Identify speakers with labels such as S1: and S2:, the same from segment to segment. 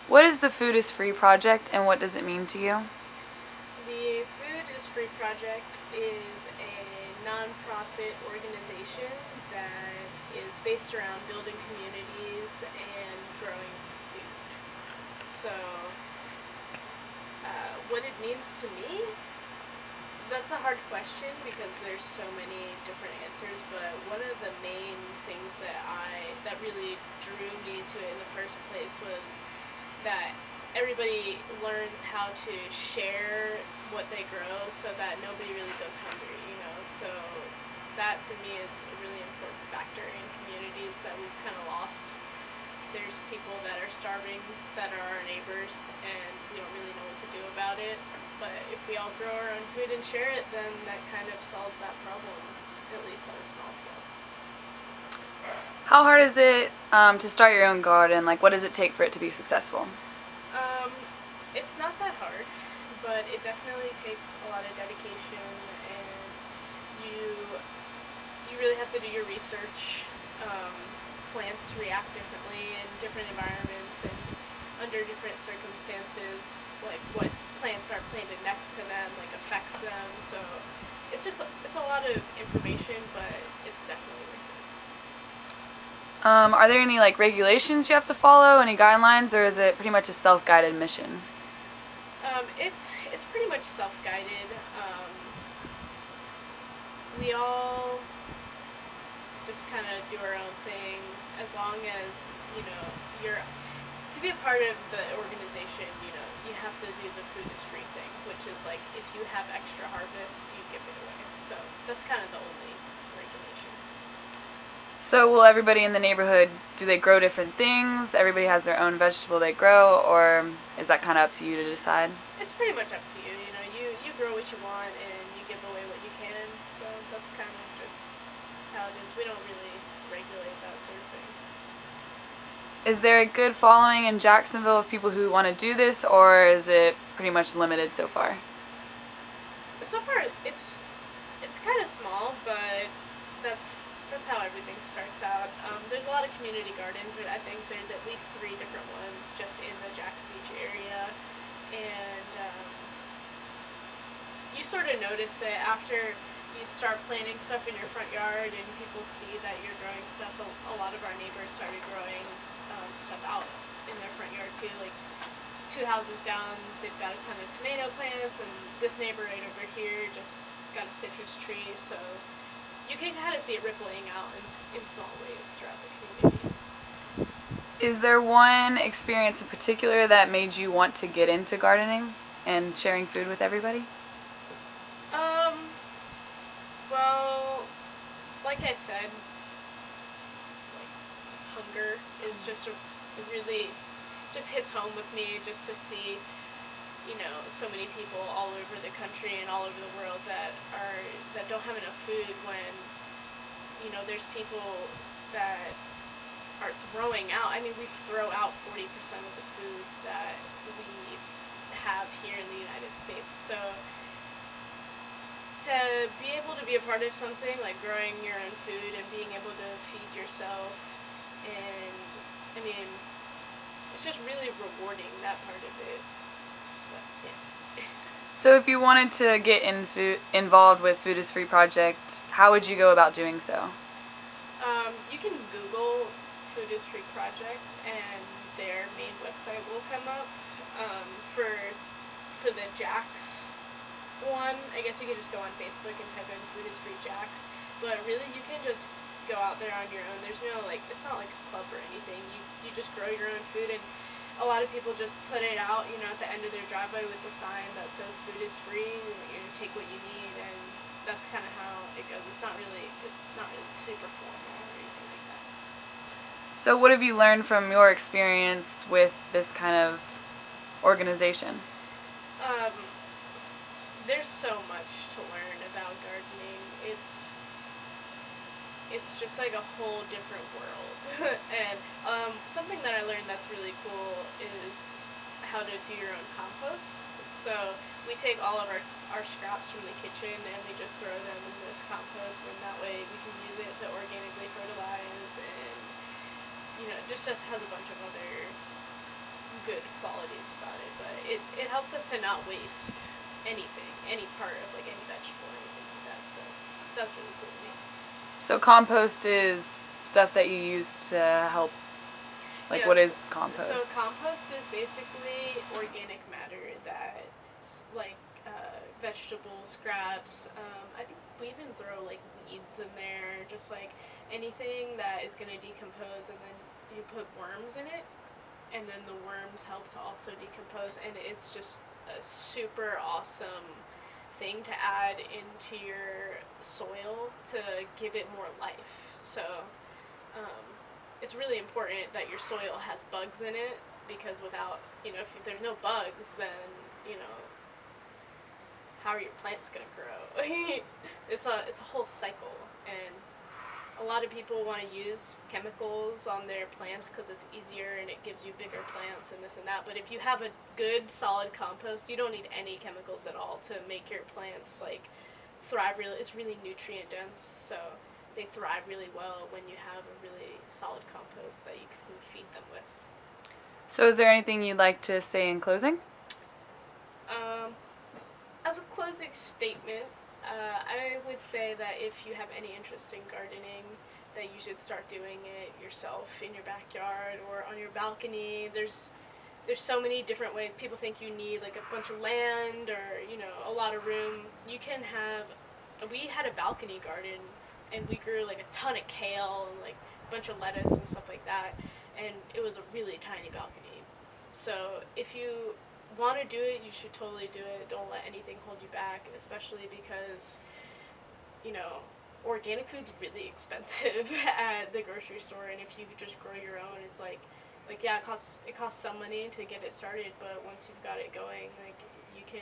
S1: What is the Food is Free project and what does it mean to you?
S2: The Food is Free Project is a nonprofit organization that is based around building communities and growing food. So, what it means to me, that's a hard question because there's so many different answers. But one of the main things that really drew me to it in the first place was that everybody learns how to share what they grow so that nobody really goes hungry, you know. So that to me is a really important factor in communities that we've kind of lost. There's people that are starving that are our neighbors and we don't really know what to do about it. But if we all grow our own food and share it, then that kind of solves that problem, at least on a small scale.
S1: How hard is it to start your own garden? Like, what does it take for it to be successful?
S2: Um, it's not that hard, but it definitely takes a lot of dedication, and you you really have to do your research. Um, Plants react differently in different environments and under different circumstances. Like what plants are planted next to them, like affects them. So it's a lot of information, but it's definitely worth it.
S1: Are there any like regulations you have to follow, any guidelines, or is it pretty much a self-guided mission?
S2: It's pretty much self-guided. We all just kind of do our own thing as long as you're to be a part of the organization. You have to do the food is free thing, which is like if you have extra harvest, you give it away. So that's kind of the only regulation.
S1: So, will everybody in the neighborhood, do they grow different things? Everybody has their own vegetable they grow, or is that kind of up to you to decide?
S2: It's pretty much up to you. You grow what you want and you give away what you can. So that's kind of just how it is. We don't really regulate that sort of thing.
S1: Is there a good following in Jacksonville of people who want to do this, or is it pretty much limited so far?
S2: So far, it's kind of small, but that's how everything starts out. There's a lot of community gardens. I think there's at least 3 different ones just in the Jacks Beach area, and you sort of notice it after you start planting stuff in your front yard and people see that you're growing stuff. A lot of our neighbors started growing stuff out in their front yard too. Like 2 houses down, they've got a ton of tomato plants, and this neighbor right over here just got a citrus tree. So you can kind of see it rippling out in small ways throughout the community.
S1: Is there one experience in particular that made you want to get into gardening and sharing food with everybody?
S2: Um, well, like I said, like hunger is just a really just hits home with me just to see so many people all over the country and all over the world that don't have enough food when there's people that are throwing out. I mean, we throw out 40% of the food that we have here in the United States. So to be able to be a part of something like growing your own food and being able to feed yourself, and I mean, it's just really rewarding, that part of it. But yeah.
S1: So, if you wanted to get involved with Food is Free Project, how would you go about doing so?
S2: You can Google Food is Free Project and their main website will come up. Um, for for the Jacks one, I guess you could just go on Facebook and type in Food is Free Jacks. But really, you can just go out there on your own. There's no it's not like a club or anything. You just grow your own food, and a lot of people just put it out, at the end of their driveway with the sign that says "Food is free." Take what you need, and that's kind of how it goes. It's not really super formal or anything like that.
S1: So, what have you learned from your experience with this kind of organization?
S2: Um, there's so much to learn about gardening. It's just like a whole different world. And something that I learned that's really cool is how to do your own compost. So we take all of our scraps from the kitchen and we just throw them in this compost, and that way we can use it to organically fertilize, and it just has a bunch of other good qualities about it, but it helps us to not waste anything, any part of like any vegetable or anything like that. So that's really cool to me.
S1: So compost is stuff that you use to help. Like, what
S2: Yes.
S1: is
S2: So
S1: compost?
S2: compost is basically organic matter that, like vegetable scraps. I think we even throw like weeds in there, just like anything that is going to decompose, and then you put worms in it, and then the worms help to also decompose, and it's just a super awesome thing to add into your soil to give it more life. So um, it's really important that your soil has bugs in it, because without, if there's no bugs, then you know how are your plants gonna grow? It's a whole cycle, and a lot of people want to use chemicals on their plants because it's easier and it gives you bigger plants and this and that. But if you have a good solid compost, you don't need any chemicals at all to make your plants like thrive. Really, it's really nutrient dense, so they thrive really well when you have a really solid compost that you can feed them with.
S1: So, is there anything you'd like to say in closing?
S2: Um, as a closing statement, I would say that if you have any interest in gardening, that you should start doing it yourself in your backyard or on your balcony. There's so many different ways. People think you need like a bunch of land or a lot of room. You can have. We had a balcony garden, and we grew like a ton of kale and like a bunch of lettuce and stuff like that, and it was a really tiny balcony. So if you want to do it, you should totally do it. Don't let anything hold you back, especially because you know organic food's really expensive at the grocery store, and if you just grow your own, it's like yeah, it costs some money to get it started, but once you've got it going, like you can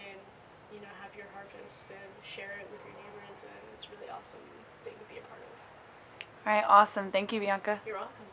S2: have your harvest and share it with your neighbors, and it's a really awesome thing to be a part of.
S1: All right, awesome. Thank you, Bianca.
S2: You're welcome.